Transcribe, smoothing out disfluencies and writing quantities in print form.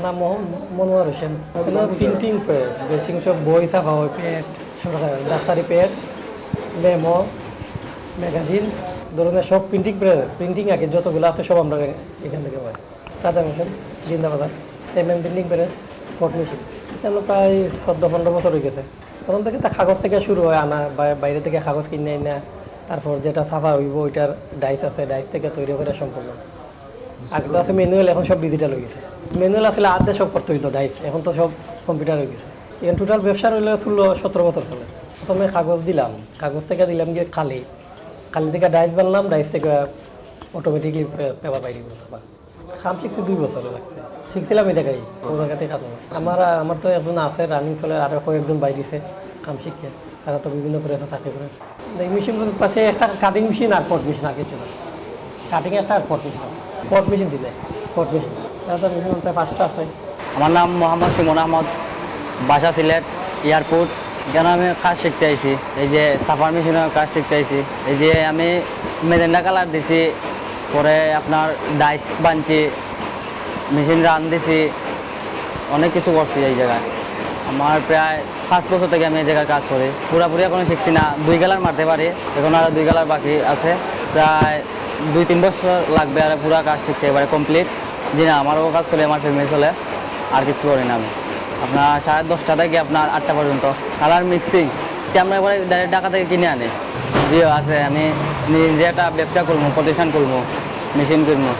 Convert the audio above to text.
নাম Monowar Hossain. Printing press, বেশি সব বই ছাপা হয়, প্যাড, ডাক্তারি প্যাড, মেমো, ম্যাগাজিন, ধরনের সব প্রিন্টিং আগে যতগুলো আছে সব আমরা এখান থেকে পাই। রাজা হোসেন, জিন্দাবাজার, প্রিন্টিং প্রেস, ফট মেশিন। এখানে প্রায় 14-15 বছর হয়ে গেছে। তখন থেকে তা কাগজ থেকে শুরু হয় আনা, বাইরে থেকে কাগজ কিনে না, তারপর যেটা ছাপা হইব ওইটার ডাইস আছে, ডাইস থেকে তৈরি করে সম্পূর্ণ। আগে তো আছে ম্যানুয়াল, এখন সব ডিজিটাল হয়ে গেছে। ম্যানুয়াল আসলে আধে সব করতে হইতো ডাইস, এখন তো সব কম্পিউটার হয়ে গেছে। এখন টোটাল ব্যবসা রইলে ছিল 17 বছর চলে। প্রথমে কাগজ দিলাম, কাগজ থেকে দিলাম গিয়ে কালি থেকে ডাইস বানলাম, ডাইস থেকে অটোমেটিকলি পেপার বাইরে ছাপা। খাম শিখছি 2 বছর লাগছে, শিখছিলাম এই জায়গায়, ও জায়গাতে কাজ হয়। আমার তো একজন আছে রানিং চলে, আরও কয়েকজন বাইরেছে কাম শিখে, তারা তো বিভিন্ন করে চাকরি করে। এই মেশিনগুলোর পাশে একটা কাটিং মেশিন আর পট মেশিন আগে ছিল। কাটিং একটা আর পট মেশিন দিলে পট মেশিন, তারপর মেশিন হচ্ছে 5টা আছে। আমার নাম মোহাম্মদ সুমন আহমদ, বাসা সিলেট এয়ারপোর্ট। কেন আমি কাজ শিখতে আইছি, এই যে সাফার মেশিনের কাজ শিখতে আইছি। এই যে আমি মেজেন্ডা কালার দিছি, পরে আপনার ডাইস বানছি, মেশিন রান দিছি, অনেক কিছু করছি এই জায়গায়। আমার প্রায় 5 বছর থেকে আমি এই জায়গায় কাজ করি। পুরোপুরি এখনো শিখছি না, 2 গালার মারতে পারি, এখন আরও 2 গালার বাকি আছে। প্রায় 2-3 বছর লাগবে আর পুরো কাজ শিখতে এবারে কমপ্লিট। জি না, আমারও কাজ চলে, আমার ফ্যামিলি চলে, আর কিছু করি না আমি। আপনার 10:30 থেকে আপনার 8টা পর্যন্ত। কালার মিক্সিং আমরা এবারে ডাইরেক্ট ঢাকা থেকে কিনে আনি। জিও আছে, আমি নিজে একটা ব্যবসা করবো, প্রতিষ্ঠান করবো, মেশিন কিনবো।